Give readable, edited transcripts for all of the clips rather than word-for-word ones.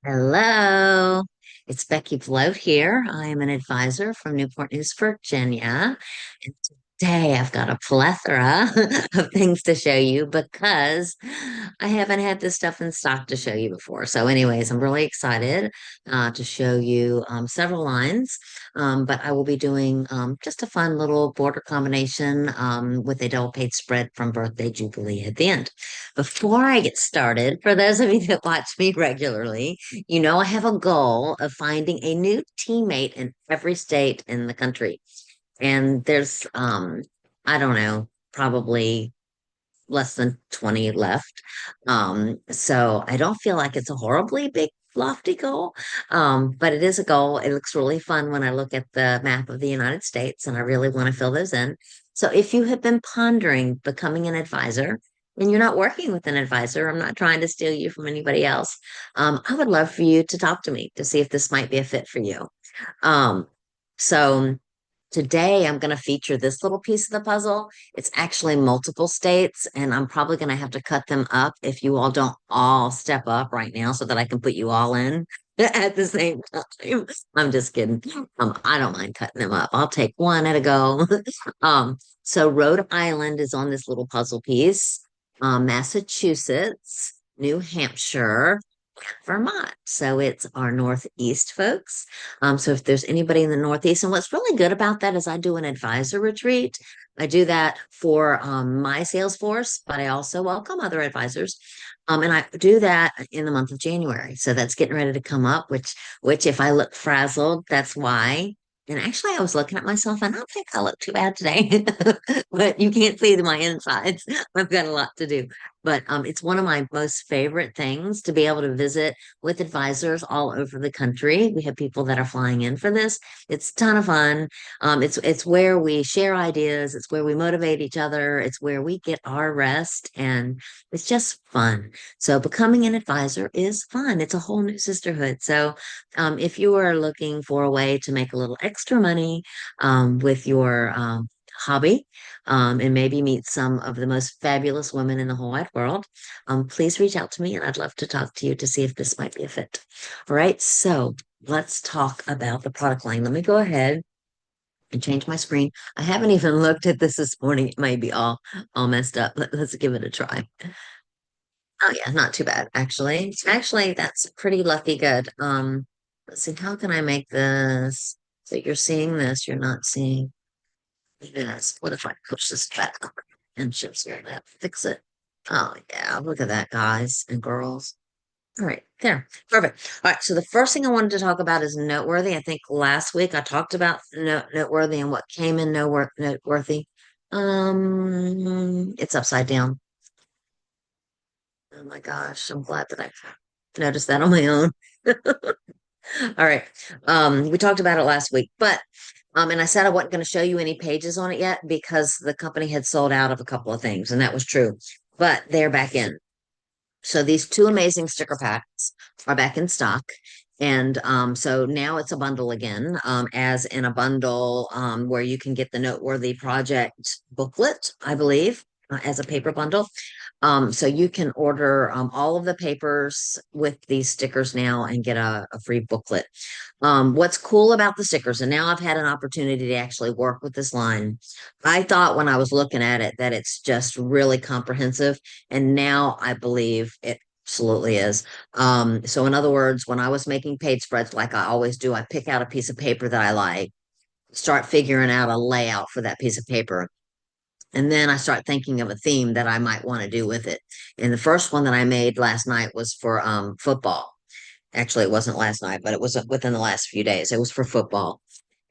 Hello, it's Beckie Belote here. I am an advisor from Newport News, Virginia. And today I've got a plethora of things to show you because I haven't had this stuff in stock to show you before. So, anyways, I'm really excited to show you several lines. But I will be doing just a fun little border combination with a double page spread from Birthday Jubilee at the end. Before I get started, for those of you that watch me regularly, I have a goal of finding a new teammate in every state in the country. And there's, I don't know, probably less than 20 left. So I don't feel like it's a horribly big, lofty goal. But it is a goal. It looks really fun when I look at the map of the United States, and I really want to fill those in. So if you have been pondering becoming an advisor, and you're not working with an advisor, I'm not trying to steal you from anybody else. I would love for you to talk to me to see if this might be a fit for you. Um, so today I'm going to feature this little piece of the puzzle. It's actually multiple states, and I'm probably going to have to cut them up if you all don't all step up right now so that I can put you all in at the same time. I'm just kidding. I don't mind cutting them up. I'll take one at a go. So Rhode Island is on this little puzzle piece. Massachusetts, New Hampshire, Vermont. So it's our Northeast folks. So if there's anybody in the Northeast, and what's really good about that is I do an advisor retreat. I do that for my sales force, but I also welcome other advisors. And I do that in the month of January. So that's getting ready to come up, which if I look frazzled, that's why. And actually, I was looking at myself, and I don't think I look too bad today, but you can't see my insides. I've got a lot to do. But it's one of my most favorite things to be able to visit with advisors all over the country. We have people that are flying in for this. It's a ton of fun. It's where we share ideas. It's where we motivate each other. It's where we get our rest, and it's just fun. So becoming an advisor is fun. It's a whole new sisterhood. So if you are looking for a way to make a little extra money with your hobby, and maybe meet some of the most fabulous women in the whole wide world, please reach out to me and I'd love to talk to you to see if this might be a fit. All right, so let's talk about the product line. Let me go ahead and change my screen. I haven't even looked at this morning. It might be all messed up. Let's give it a try. Oh yeah, not too bad actually. Actually, that's pretty lucky good. Let's see, how can I make this so you're seeing this, you're not seeing this? What if I push this back and shift here that fix it? Oh yeah, look at that, guys and girls. All right, there. Perfect. All right, so the first thing I wanted to talk about is Noteworthy. I think last week I talked about Noteworthy and what came in Noteworthy. It's upside down. Oh my gosh, I'm glad that I noticed that on my own. All right. We talked about it last week, but and I said I wasn't going to show you any pages on it yet because the company had sold out of a couple of things, and that was true. But they're back in. So these two amazing sticker packs are back in stock. And so now it's a bundle again, as in a bundle where you can get the Noteworthy Project booklet, I believe, as a paper bundle. So you can order all of the papers with these stickers now and get a free booklet. What's cool about the stickers, and now I've had an opportunity to actually work with this line. I thought when I was looking at it that it's just really comprehensive, and now I believe it absolutely is. So in other words, when I was making page spreads like I always do, I pick out a piece of paper that I like, start figuring out a layout for that piece of paper. And then I start thinking of a theme that I might want to do with it. And the first one that I made last night was for football. Actually, it wasn't last night, but it was within the last few days. It was for football.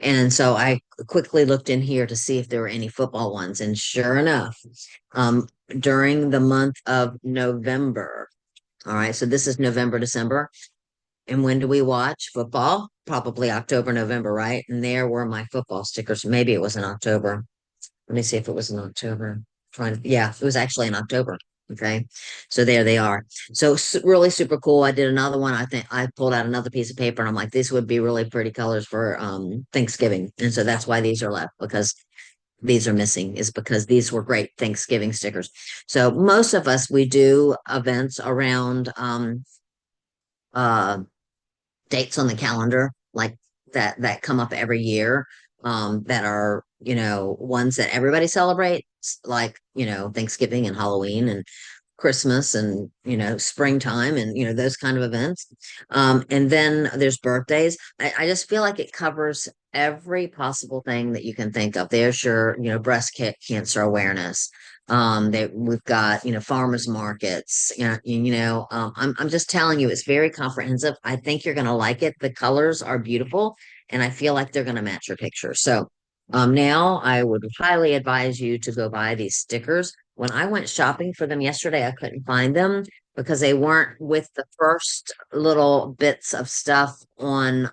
And so I quickly looked in here to see if there were any football ones. And sure enough, um, during the month of November, all right, so this is November, December. And when do we watch football? Probably October, November, right? And there were my football stickers. Maybe it was in October. Let me see if it was in October. Yeah, it was actually in October. Okay. So there they are. So really super cool. I did another one. I think I pulled out another piece of paper and I'm like, these would be really pretty colors for Thanksgiving. And so that's why these are left, because these are missing, is because these were great Thanksgiving stickers. So most of us, we do events around uh dates on the calendar like that come up every year, that are, ones that everybody celebrates, like, Thanksgiving and Halloween and Christmas and, springtime and, those kind of events. And then there's birthdays. I just feel like it covers every possible thing that you can think of. There's your, cancer awareness. We've got, farmers markets, I'm just telling you, it's very comprehensive. I think you're going to like it. The colors are beautiful and I feel like they're going to match your picture. So, now I would highly advise you to go buy these stickers. When I went shopping for them yesterday, I couldn't find them because they weren't with the first little bits of stuff um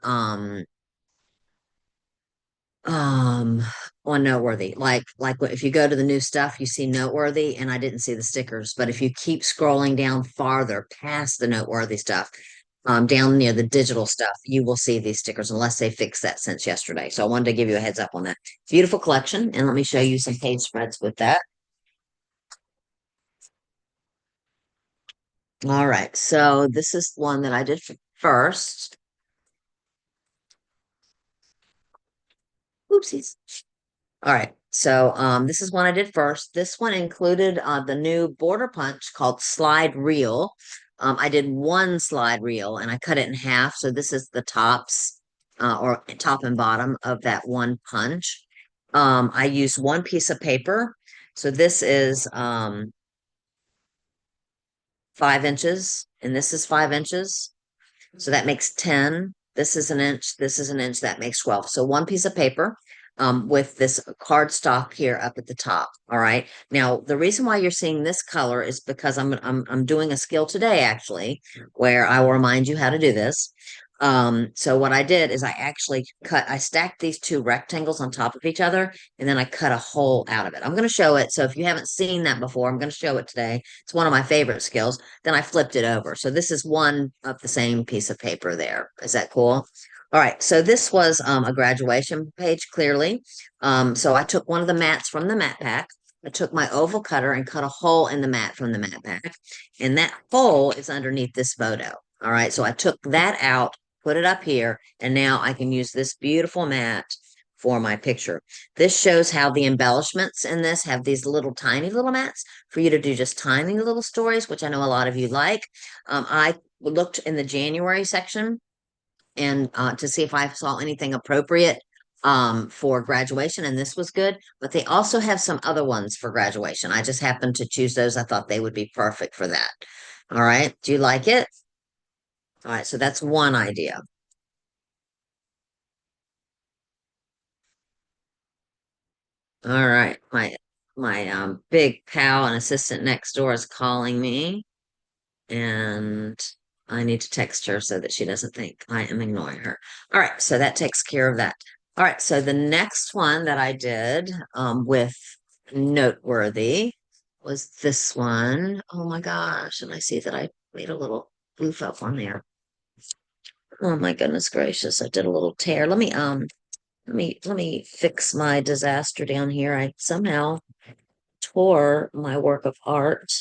on Noteworthy. Like if you go to the new stuff, you see Noteworthy, and I didn't see the stickers. But if you keep scrolling down farther past the Noteworthy stuff, down near the digital stuff, you will see these stickers unless they fixed that since yesterday. So I wanted to give you a heads up on that. Beautiful collection, and let me show you some page spreads with that. All right, so this is one that I did first. Oopsies. All right. So this is one I did first. This one included the new border punch called Slide Reel. I did one slide reel and I cut it in half. So this is the tops, or top and bottom of that one punch. I used one piece of paper. So this is 5 inches and this is 5 inches. So that makes 10. This is an inch. This is an inch. That makes 12. So one piece of paper, with this cardstock here up at the top. All right. Now, the reason why you're seeing this color is because I'm doing a skill today, actually, where I will remind you how to do this. So what I did is I stacked these two rectangles on top of each other, and then I cut a hole out of it. I'm going to show it. So if you haven't seen that before, I'm going to show it today. It's one of my favorite skills. Then I flipped it over. So this is one of the same piece of paper there. Is that cool? All right. So this was a graduation page, clearly. So I took one of the mats from the mat pack. I took my oval cutter and cut a hole in the mat from the mat pack. And that hole is underneath this photo. All right. So I took that out, put it up here, and now I can use this beautiful mat for my picture. This shows how the embellishments in this have these little tiny little mats for you to do just tiny little stories, which I know a lot of you like. I looked in the January section and to see if I saw anything appropriate for graduation, and this was good. But they also have some other ones for graduation. I just happened to choose those. I thought they would be perfect for that. All right. Do you like it? All right. So that's one idea. All right. My big pal and assistant next door is calling me, and I need to text her so that she doesn't think I am ignoring her. All right, so that takes care of that. All right, so the next one that I did with Noteworthy was this one. Oh my gosh, and I see that I made a little goof up on there. Oh my goodness gracious, I did a little tear. Let me fix my disaster down here. I somehow tore my work of art.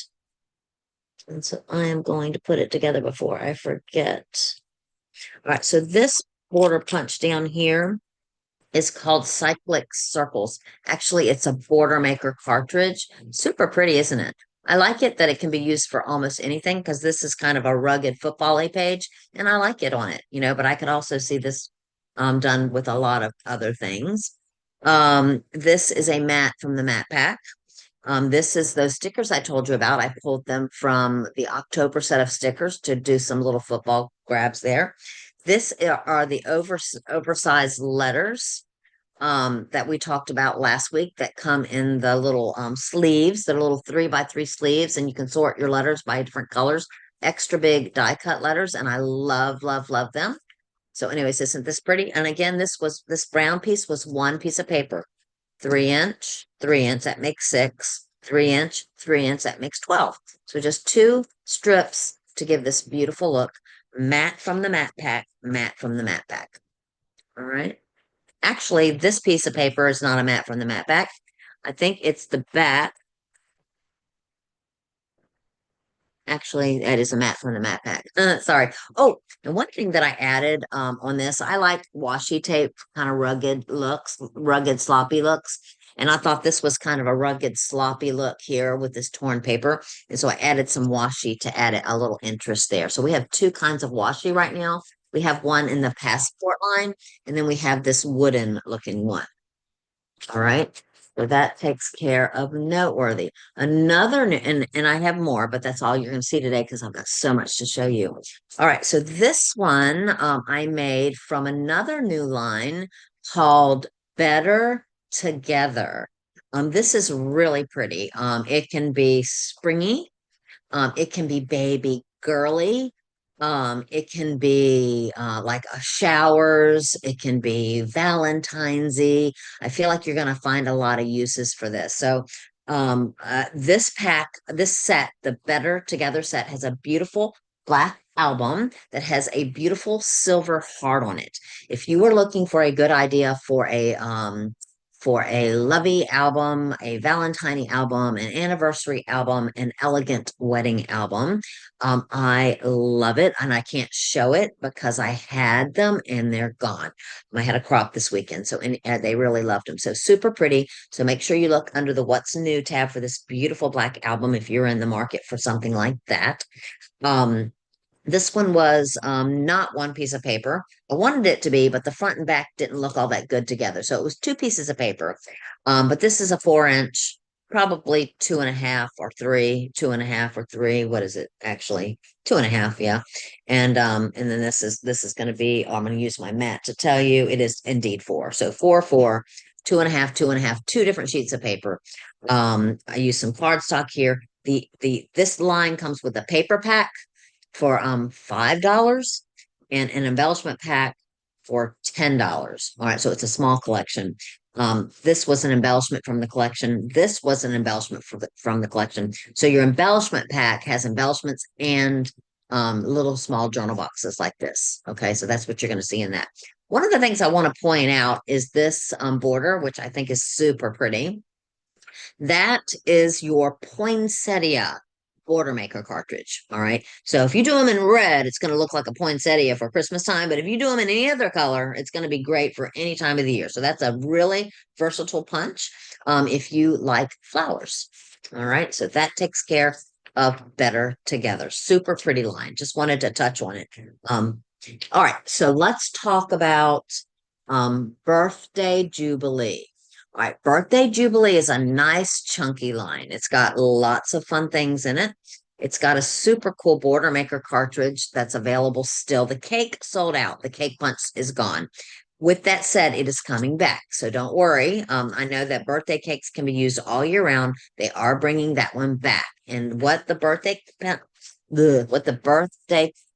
And so I am going to put it together before I forget. All right, so this border punch down here is called Cyclic Circles. Actually, it's a border maker cartridge. Super pretty, isn't it? I like it that it can be used for almost anything because this is kind of a rugged football-y page, and I like it on it, but I could also see this done with a lot of other things. This is a mat from the mat pack. This is those stickers I told you about. I pulled them from the October set of stickers to do some little football grabs there. Are the oversized letters that we talked about last week that come in the little sleeves, the little 3x3 sleeves, and you can sort your letters by different colors. Extra big die cut letters, and I love, love, love them. So, anyways, isn't this pretty? And again, this brown piece was one piece of paper. 3 inch, 3 inch, that makes 6, 3 inch, 3 inch, that makes 12. So just two strips to give this beautiful look. Matte from the matte pack, matte from the matte pack. All right. Actually, this piece of paper is not a matte from the matte pack. I think it's the back. Actually, that is a mat from the mat pack. Sorry. Oh, and one thing that I added on this, I like washi tape, kind of rugged looks, rugged, sloppy looks. And I thought this was kind of a rugged, sloppy look here with this torn paper. And so I added some washi to add a little interest there. So we have two kinds of washi right now. We have one in the passport line, and then we have this wooden looking one. All right. So that takes care of Noteworthy. Another new, and I have more, but that's all you're going to see today because I've got so much to show you. All right. So this one I made from another new line called Better Together. This is really pretty. It can be springy. It can be baby girly. It can be like a showers. It can be Valentine's-y. I feel like you're going to find a lot of uses for this. So this pack, this set, the Better Together set has a beautiful black album that has a beautiful silver heart on it. If you were looking for a good idea for a lovey album, a Valentine album, an anniversary album, an elegant wedding album. I love it, and I can't show it because I had them and they're gone. I had a crop this weekend, so they really loved them. So super pretty. So make sure you look under the What's New tab for this beautiful black album if you're in the market for something like that. Um, this one was not one piece of paper. I wanted it to be, but the front and back didn't look all that good together. So it was two pieces of paper. But this is a 4 inch, probably two and a half or three, two and a half or three. What is it actually? Two and a half, yeah. And then this is going to be, I'm going to use my mat to tell you it is indeed four. So four, two and a half, two and a half, two different sheets of paper. I use some cardstock here. This line comes with a paper pack for $5 and an embellishment pack for $10. All right, so it's a small collection. This was an embellishment from the collection. This was an embellishment from the collection. So your embellishment pack has embellishments and little small journal boxes like this. Okay, so that's what you're going to see in that. One of the things I want to point out is this border, which I think is super pretty. That is your poinsettia border maker cartridge. All right. So if you do them in red, it's going to look like a poinsettia for Christmas time. But if you do them in any other color, it's going to be great for any time of the year. So that's a really versatile punch if you like flowers. All right. So that takes care of Better Together. Super pretty line. Just wanted to touch on it. All right. So let's talk about Birthday Jubilee. All right, Birthday Jubilee is a nice chunky line. It's got lots of fun things in it. It's got a super cool border maker cartridge that's available still. The cake sold out. The cake punch is gone. With that said, it is coming back. So don't worry. I know that birthday cakes can be used all year round. They are bringing that one back. And what the birthday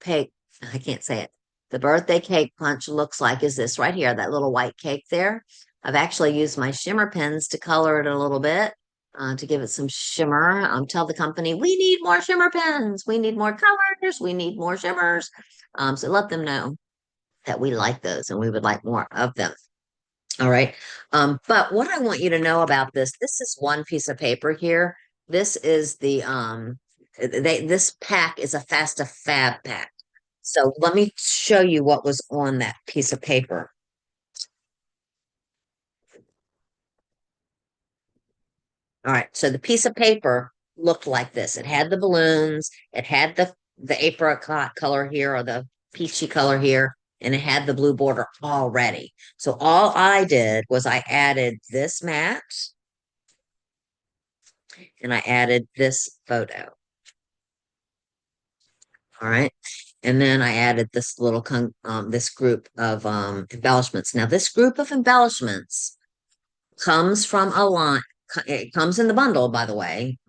cake, I can't say it. The birthday cake punch looks like is this right here, that little white cake there. I've actually used my shimmer pens to color it a little bit to give it some shimmer. Tell the company, we need more shimmer pens. We need more colors. We need more shimmers. So let them know that we like those and we would like more of them. All right. But what I want you to know about this is one piece of paper here. This is this pack is a Fasta Fab pack. So let me show you what was on that piece of paper. All right, so the piece of paper looked like this. It had the balloons, it had the apricot color here or the peachy color here, and it had the blue border already. So all I did was I added this mat and I added this photo. All right. And then I added this little this group of embellishments. Now this group of embellishments comes from a line. It comes in the bundle, by the way.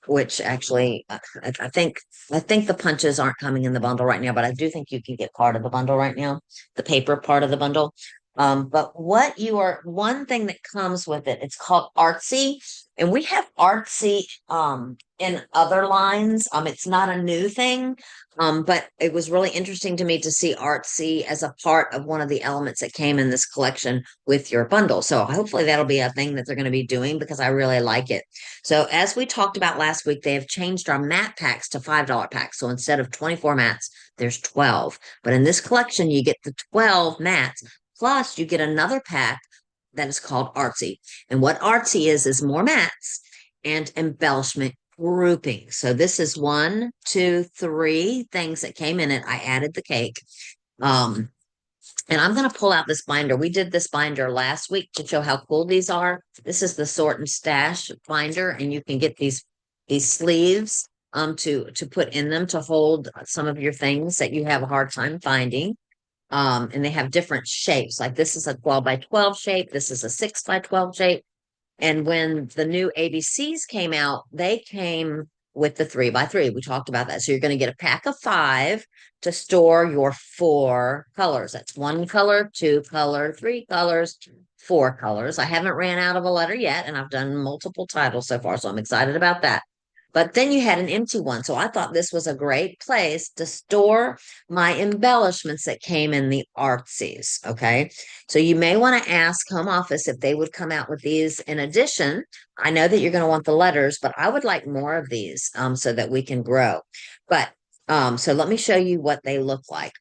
Which actually I think the punches aren't coming in the bundle right now, but I do think you can get part of the bundle right now, the paper part of the bundle. But one thing that comes with it, it's called Artsy. And we have artsy in other lines. It's not a new thing, but it was really interesting to me to see artsy as a part of one of the elements that came in this collection with your bundle. So hopefully that'll be a thing that they're going to be doing because I really like it. So as we talked about last week, they have changed our mat packs to $5 packs. So instead of 24 mats, there's 12. But in this collection, you get the 12 mats, plus you get another pack that is called artsy. And what artsy is more mats and embellishment grouping. So this is 1, 2, 3 things that came in it. I added the cake. And I'm going to pull out this binder. We did this binder last week to show how cool these are. This is the sort and stash binder, and you can get these sleeves to put in them to hold some of your things that you have a hard time finding. And they have different shapes. Like this is a 12 by 12 shape. This is a 6 by 12 shape. And when the new ABCs came out, they came with the 3 by 3. We talked about that. So you're going to get a pack of 5 to store your 4 colors. That's 1 color, 2 color, 3 colors, 4 colors. I haven't ran out of a letter yet, and I've done multiple titles so far, so I'm excited about that. But then you had an empty one. So I thought this was a great place to store my embellishments that came in the artsies. Okay. So you may want to ask home office if they would come out with these in addition. I know that you're going to want the letters, but I would like more of these so that we can grow. But so let me show you what they look like.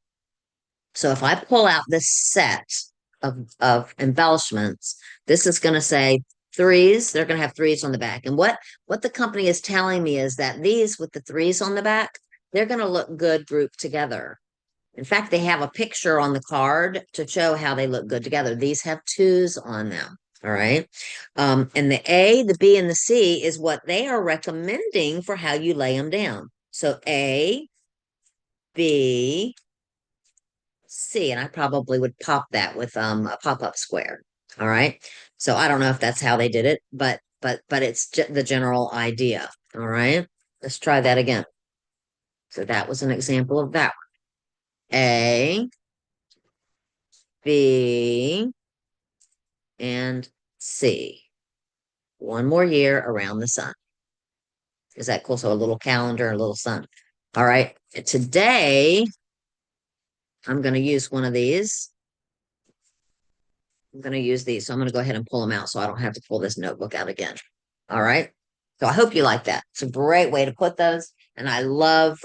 So if I pull out this set of embellishments, this is going to say threes. They're going to have threes on the back. And what the company is telling me is that these with the threes on the back, they're going to look good grouped together. In fact, they have a picture on the card to show how they look good together. These have twos on them. All right. And the A, the B, and the C is what they are recommending for how you lay them down. So A, B, C, and I probably would pop that with a pop-up square. All right. So I don't know if that's how they did it, but it's the general idea. All right. Let's try that again. So that was an example of that one. A, B, and C. One more year around the sun. Is that cool? So a little calendar, a little sun. All right. Today, I'm going to use one of these. I'm going to use these. So I'm going to go ahead and pull them out so I don't have to pull this notebook out again. All right. So I hope you like that. It's a great way to put those. And I love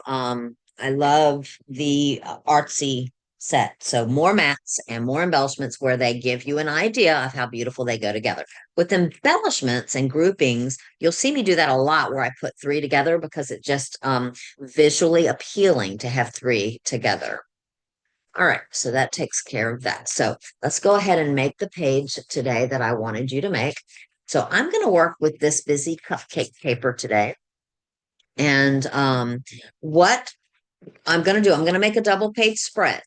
the artsy set. So more mats and more embellishments where they give you an idea of how beautiful they go together. With embellishments and groupings, you'll see me do that a lot where I put 3 together because it just visually appealing to have 3 together. All right, so that takes care of that. So let's go ahead and make the page today that I wanted you to make. So I'm going to work with this busy cupcake paper today. And what I'm going to do, I'm going to make a double page spread,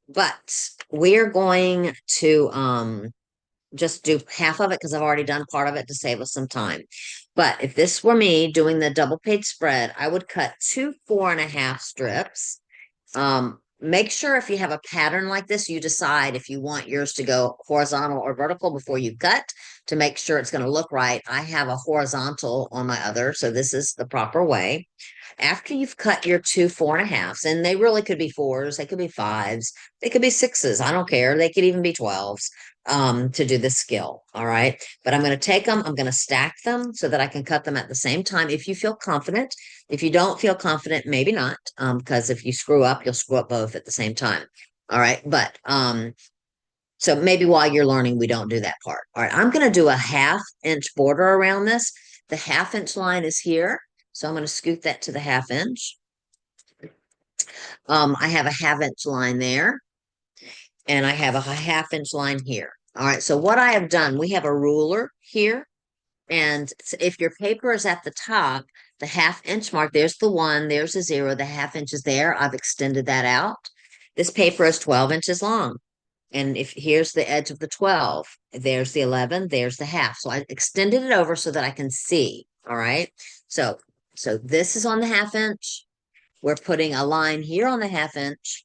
but we're going to just do half of it because I've already done part of it to save us some time. But if this were me doing the double page spread, I would cut 2 4.5 strips. Make sure if you have a pattern like this, you decide if you want yours to go horizontal or vertical before you cut to make sure it's going to look right. I have a horizontal on my other, so this is the proper way. After you've cut your 2 4.5s, and they really could be 4s, they could be 5s, they could be 6s. I don't care. They could even be 12s to do this skill. All right. But I'm going to take them, I'm going to stack them so that I can cut them at the same time if you feel confident. If you don't feel confident, maybe not, because if you screw up, you'll screw up both at the same time. All right. But so maybe while you're learning, we don't do that part. All right. I'm going to do a 1/2 inch border around this. The 1/2 inch line is here. So I'm going to scoot that to the 1/2 inch. I have a 1/2 inch line there. And I have a 1/2 inch line here. All right. So what I have done, we have a ruler here. And if your paper is at the top, the 1/2 inch mark, there's the 1, there's the 0, the 1/2 inch is there. I've extended that out. This paper is 12 inches long. And if here's the edge of the 12, there's the 11, there's the 1/2. So I extended it over so that I can see. All right. So this is on the 1/2 inch. We're putting a line here on the 1/2 inch.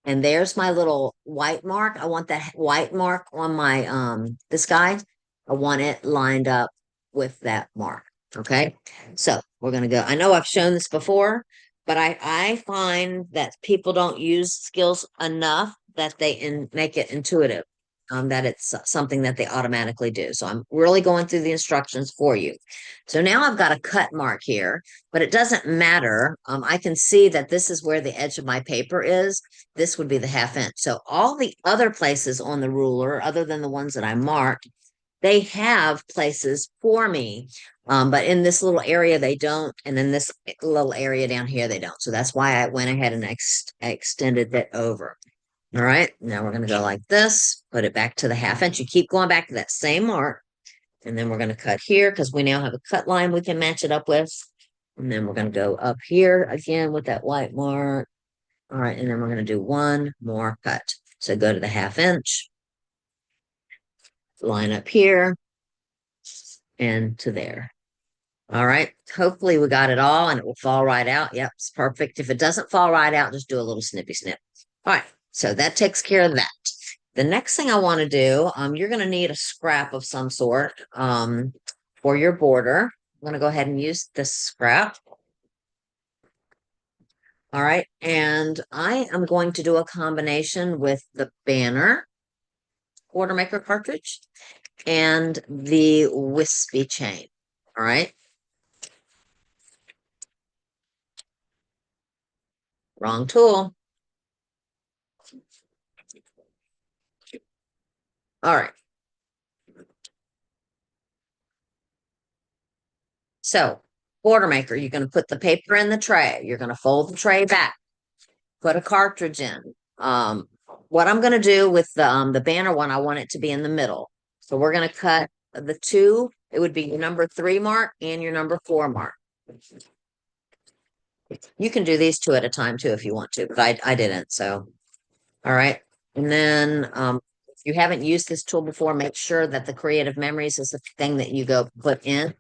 And there's my little white mark. I want that white mark on my this guy. I want it lined up with that mark. Okay. So we're going to go. I know I've shown this before, but I find that people don't use skills enough that make it intuitive, that it's something that they automatically do. So I'm really going through the instructions for you. So now I've got a cut mark here, but it doesn't matter. I can see that this is where the edge of my paper is. This would be the 1/2 inch. So all the other places on the ruler, other than the ones that I marked, they have places for me. But in this little area, they don't. And in this little area down here, they don't. So that's why I went ahead and extended it over. All right. Now we're going to go like this, put it back to the 1/2 inch. You keep going back to that same mark. And then we're going to cut here because we now have a cut line we can match it up with. And then we're going to go up here again with that white mark. All right. And then we're going to do one more cut. So go to the 1/2 inch, line up here and to there. All right. Hopefully we got it all and it will fall right out. Yep, it's perfect. If it doesn't fall right out, just do a little snippy snip. All right. So that takes care of that. The next thing I want to do, you're going to need a scrap of some sort for your border. I'm going to go ahead and use this scrap. All right. And I am going to do a combination with the banner border maker cartridge and the wispy chain. All right. Wrong tool. All right. So, border maker, you're going to put the paper in the tray. You're going to fold the tray back, put a cartridge in. What I'm going to do with the banner one, I want it to be in the middle. So we're going to cut the two. It would be your number 3 mark and your number 4 mark. You can do these 2 at a time too if you want to, but I didn't. So, all right. And then if you haven't used this tool before, make sure that the creative memories is the thing that you go put in,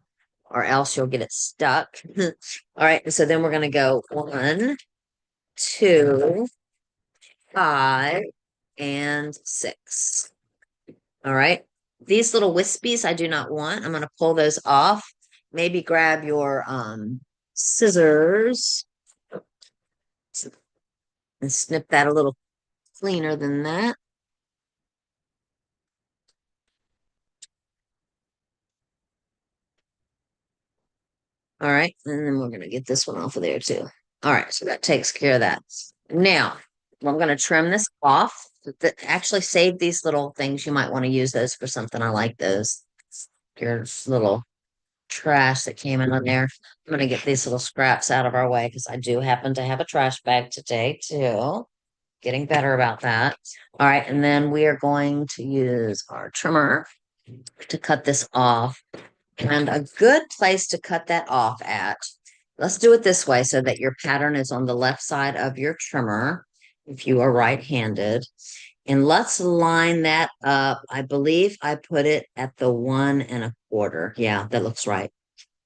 or else you'll get it stuck. All right. So then we're going to go 1, 2, 5, and 6. All right. These little wispies I do not want. I'm going to pull those off. Maybe grab your scissors and snip that a little cleaner than that. All right. And then we're going to get this one off of there too. All right. So that takes care of that. Now, I'm going to trim this off. Actually, save these little things. You might want to use those for something. I like those. Your little trash that came in on there. I'm going to get these little scraps out of our way because I do happen to have a trash bag today too. Getting better about that. All right. And then we are going to use our trimmer to cut this off. And a good place to cut that off at, let's do it this way so that your pattern is on the left side of your trimmer if you are right-handed. And let's line that up. I believe I put it at the 1 1/4. Yeah, that looks right.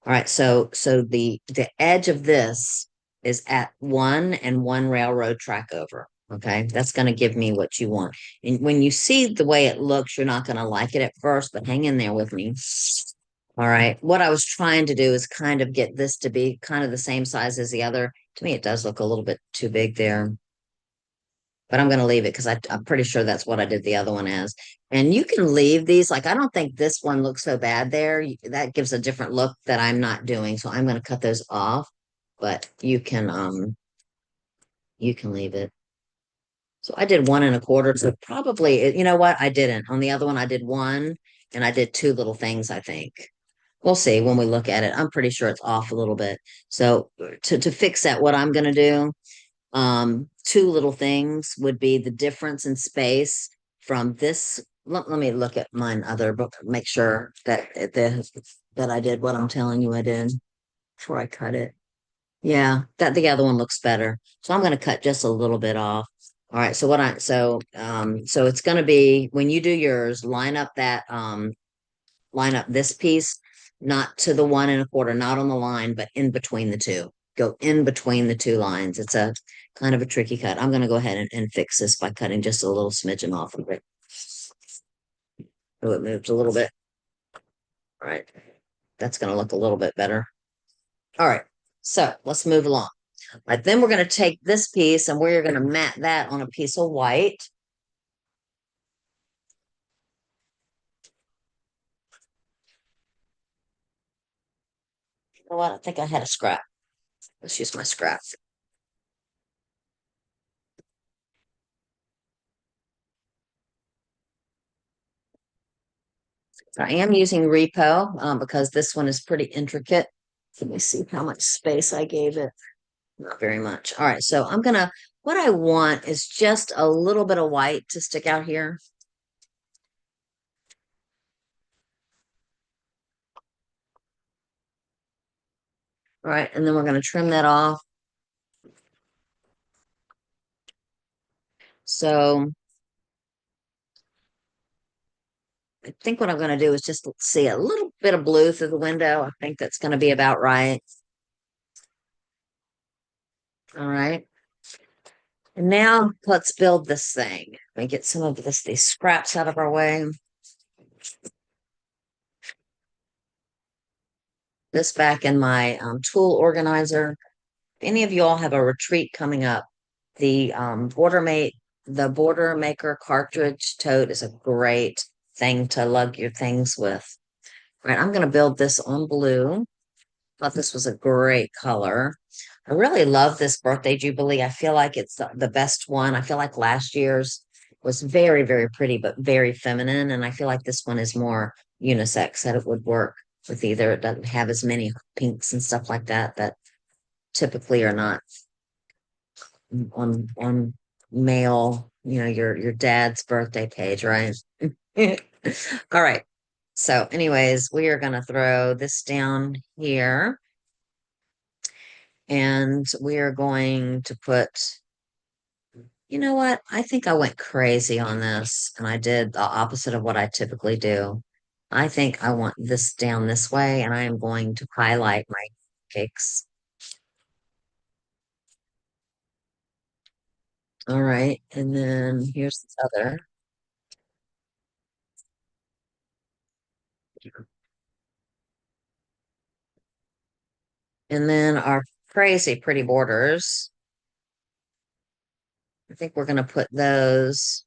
All right, so the edge of this is at 1 and 1 railroad track over. Okay, that's going to give me what you want. And when you see the way it looks, you're not going to like it at first, but hang in there with me. All right. What I was trying to do is kind of get this to be kind of the same size as the other. To me, it does look a little bit too big there, but I'm going to leave it because I'm pretty sure that's what I did the other one as. And you can leave these. Like, I don't think this one looks so bad there. That gives a different look that I'm not doing. So I'm going to cut those off, but you can leave it. So I did 1 1/4. So probably, you know what? I didn't. On the other one, I did 1 and I did 2 little things, I think. We'll see when we look at it. I'm pretty sure it's off a little bit. So to fix that, what I'm going to do, 2 little things would be the difference in space from this. Let me look at mine other book, make sure that that I did what I'm telling you I did before I cut it. Yeah, that the other one looks better. So I'm going to cut just a little bit off. All right. So it's going to be when you do yours, line up this piece, not to the 1 1/4, not on the line, but in between the two. Go in between the 2 lines. It's a kind of a tricky cut. I'm going to go ahead and fix this by cutting just a little smidgen off of it. Oh, it moved a little bit. All right. that's going to look a little bit better. All right, so let's move along. All right, then we're going to take this piece and we're going to mat that on a piece of white. You know what? I think I had a scrap. Let's use my scrap. I am using repo because this one is pretty intricate. Let me see how much space I gave it. Not very much. All right, so what I want is just a little bit of white to stick out here. All right, and then we're going to trim that off. So I think what I'm going to do is just see a little bit of blue through the window. I think that's going to be about right. All right. And now let's build this thing. Let me get some of these scraps out of our way. This back in my tool organizer. If any of you all have a retreat coming up, the the Border Maker cartridge tote is a great thing to lug your things with. All right, I'm going to build this on blue. Thought this was a great color. I really love this Birthday Jubilee. I feel like it's the best one. I feel like last year's was very, very pretty, but very feminine. And I feel like this one is more unisex, that it would work with either. It doesn't have as many pinks and stuff like that that typically are not on male, your dad's birthday page, right? All right. So, anyways, we are going to throw this down here. And we are going to put, you know what? I think I went crazy on this and I did the opposite of what I typically do. I think I want this down this way and I am going to highlight my cakes. All right. And then here's the other. And then our crazy pretty borders. I think we're going to put those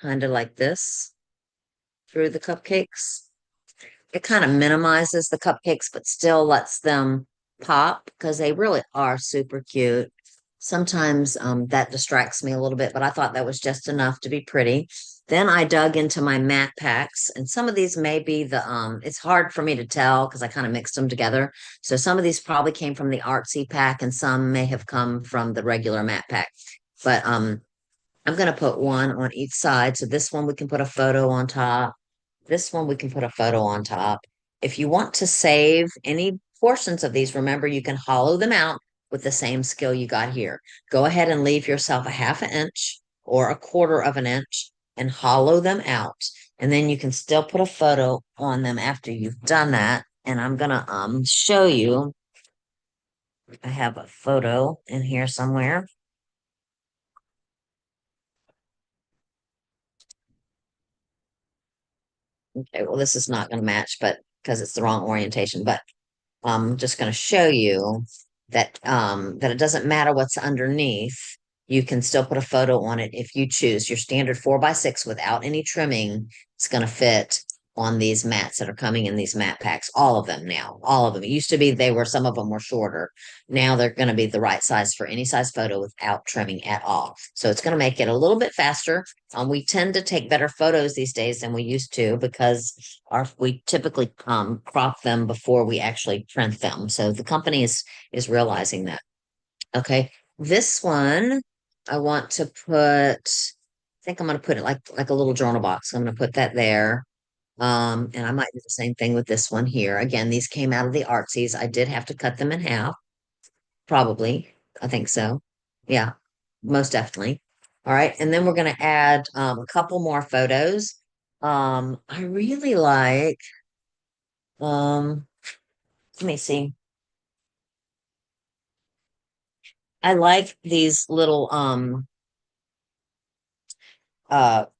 kind of like this through the cupcakes. It kind of minimizes the cupcakes, but still lets them pop because they really are super cute. Sometimes that distracts me a little bit, but I thought that was just enough to be pretty. Then I dug into my matte packs, and some of these may be it's hard for me to tell because I kind of mixed them together. So some of these probably came from the artsy pack, and some may have come from the regular matte pack. But I'm going to put one on each side. So this one we can put a photo on top. This one we can put a photo on top. If you want to save any portions of these, remember you can hollow them out with the same skill you got here. Go ahead and leave yourself a half an inch or a quarter of an inch and hollow them out. And then you can still put a photo on them after you've done that. And I'm gonna show you. I have a photo in here somewhere. Okay, well, this is not going to match, but because it's the wrong orientation, but I'm just going to show you that it doesn't matter what's underneath. You can still put a photo on it if you choose. Your standard 4x6 without any trimming, it's going to fit on these mats that are coming in these mat packs. All of them now, all of them. It used to be some of them were shorter. Now they're going to be the right size for any size photo without trimming at all. So it's going to make it a little bit faster. We tend to take better photos these days than we used to because we typically crop them before we actually print them. So the company is realizing that. Okay, this one I want to put. I think I'm going to put it like a little journal box. I'm going to put that there. And I might do the same thing with this one here. Again, these came out of the artsies. I did have to cut them in half, probably. I think so. Yeah, most definitely. All right, and then we're going to add a couple more photos. I really like, um, let me see. I like these little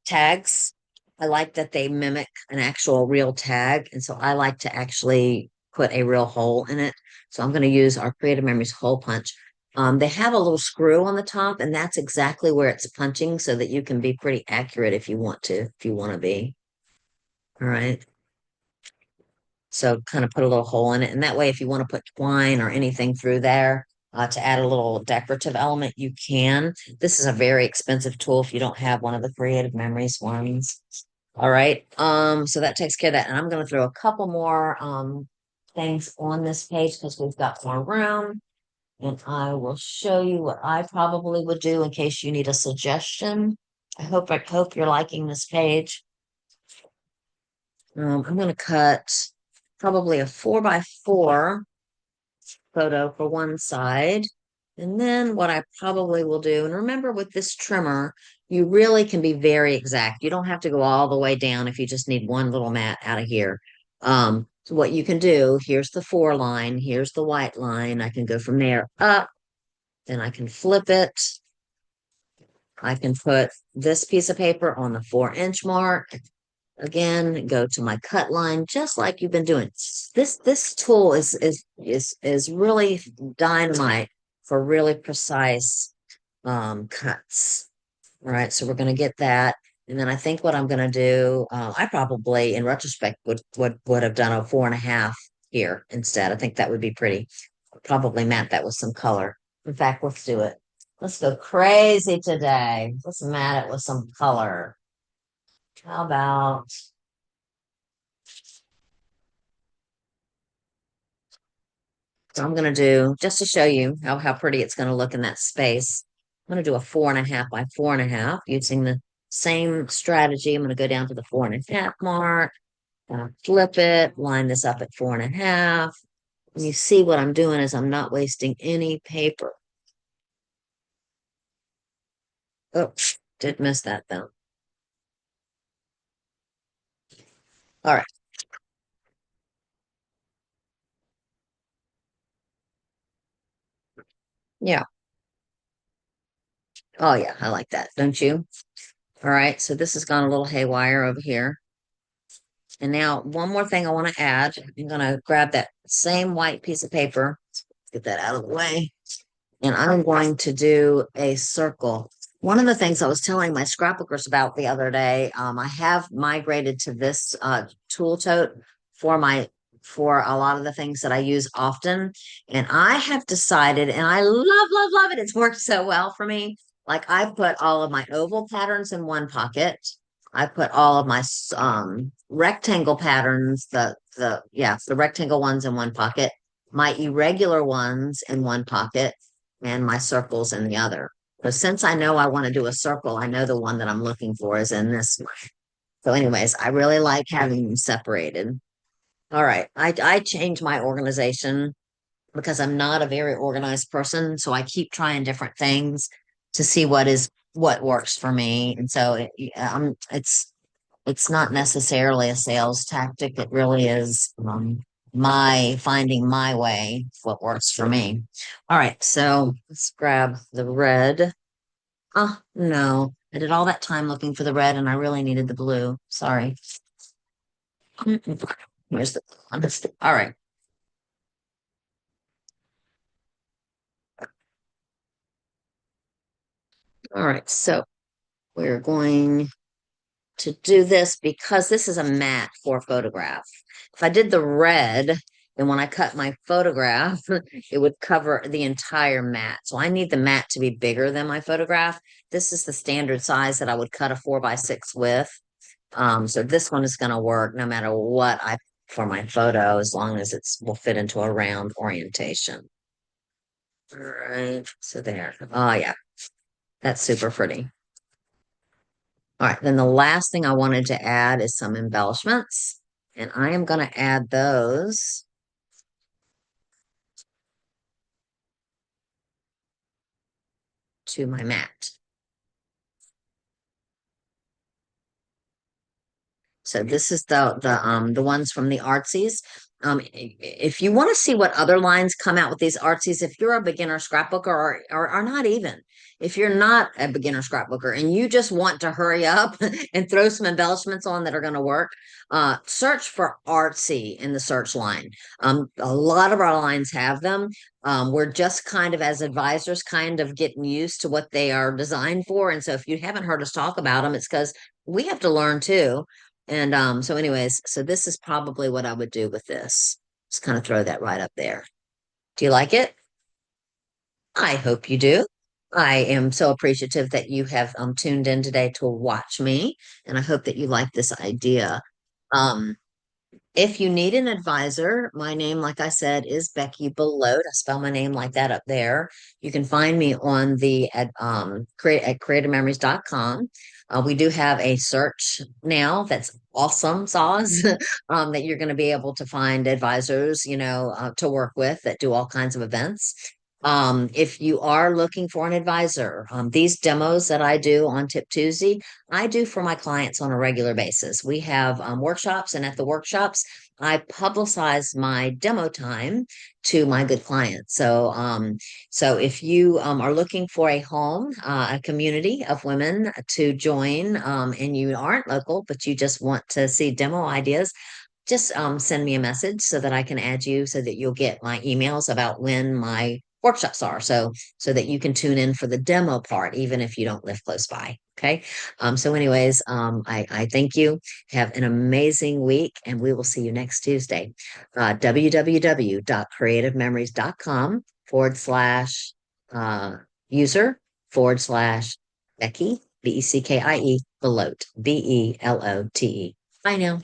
tags. I like that they mimic an actual real tag. And so I like to actually put a real hole in it. So I'm going to use our Creative Memories hole punch. They have a little screw on the top, and that's exactly where it's punching so that you can be pretty accurate if you want to, if you want to be. All right. So kind of put a little hole in it. And that way, if you want to put twine or anything through there to add a little decorative element, you can. This is a very expensive tool if you don't have one of the Creative Memories ones. All right. So that takes care of that. And I'm going to throw a couple more things on this page because we've got more room. And I will show you what I probably would do in case you need a suggestion. I hope you're liking this page. I'm going to cut probably a 4x4 photo for one side. And then what I probably will do, and remember with this trimmer, you really can be very exact. You don't have to go all the way down if you just need one little mat out of here. So what you can do, here's the 4 line, here's the white line. I can go from there up, then I can flip it. I can put this piece of paper on the 4-inch mark. Again, go to my cut line, just like you've been doing. This tool is really dynamite for really precise cuts. All right, so we're going to get that. And then I think what I'm going to do, I probably, in retrospect, would have done a 4.5 here instead. I think that would be pretty. Probably mat that with some color. In fact, let's do it. Let's go crazy today. Let's mat it with some color. How about so I'm going to do, just to show you how pretty it's going to look in that space, I'm going to do a 4.5 by 4.5 using the same strategy. I'm going to go down to the 4.5 mark, flip it, line this up at 4.5. And you see what I'm doing is I'm not wasting any paper. Oh, did miss that though. All right. Yeah. Oh, yeah. I like that. Don't you? All right. So this has gone a little haywire over here. And now one more thing I want to add. I'm going to grab that same white piece of paper, get that out of the way, and I'm going to do a circle. One of the things I was telling my scrapbookers about the other day, I have migrated to this tool tote for my for a lot of the things that I use often. And I have decided, and I love it. It's worked so well for me. Like I put all of my oval patterns in one pocket. I put all of my rectangle patterns, the rectangle ones in one pocket, my irregular ones in one pocket, and my circles in the other. So since I know I want to do a circle, I know the one that I'm looking for is in this one. So anyways, I really like having them separated. All right. I change my organization because I'm not a very organized person. So I keep trying different things to see what works for me. And so it's not necessarily a sales tactic. It really is my finding my way, what works for me. All right, so let's grab the red. Oh, no. I did all that time looking for the red and I really needed the blue. Sorry. Here's the one. All right. All right. So we're going to do this because this is a matte for photograph. If I did the red, then when I cut my photograph, it would cover the entire mat. So I need the mat to be bigger than my photograph. This is the standard size that I would cut a 4x6 with. So this one is going to work no matter what I for my photo, as long as it's will fit into a round orientation. All right, so there. Oh yeah, that's super pretty. All right, then the last thing I wanted to add is some embellishments, and I am going to add those to my mat. So this is the ones from the Artsies. If you want to see what other lines come out with these artsies, if you're a beginner scrapbooker or not even, if you're not a beginner scrapbooker and you just want to hurry up and throw some embellishments on that are going to work, search for artsy in the search line. A lot of our lines have them. We're just kind of, as advisors, kind of getting used to what they are designed for. And so if you haven't heard us talk about them, it's because we have to learn too. And so anyways, so this is probably what I would do with this. Just kind of throw that right up there. Do you like it? I hope you do. I am so appreciative that you have tuned in today to watch me, and I hope that you like this idea. Um, if you need an advisor, my name, like I said, is Beckie Belote. I spell my name like that up there. You can find me on the at creativememories.com. We do have a search now that's awesome sauce that you're going to be able to find advisors, to work with that do all kinds of events. If you are looking for an advisor, these demos that I do on Tip Tuesday, I do for my clients on a regular basis. We have workshops, and at the workshops, I publicize my demo time to my good clients. So if you are looking for a home, a community of women to join, and you aren't local, but you just want to see demo ideas, just send me a message so that I can add you so that you'll get my emails about when my workshops are. So that you can tune in for the demo part, even if you don't live close by. Okay. So anyways, I thank you. Have an amazing week, and we will see you next Tuesday. www.creativememories.com/, user /Beckie, Beckie, Belote, Belote. Bye now.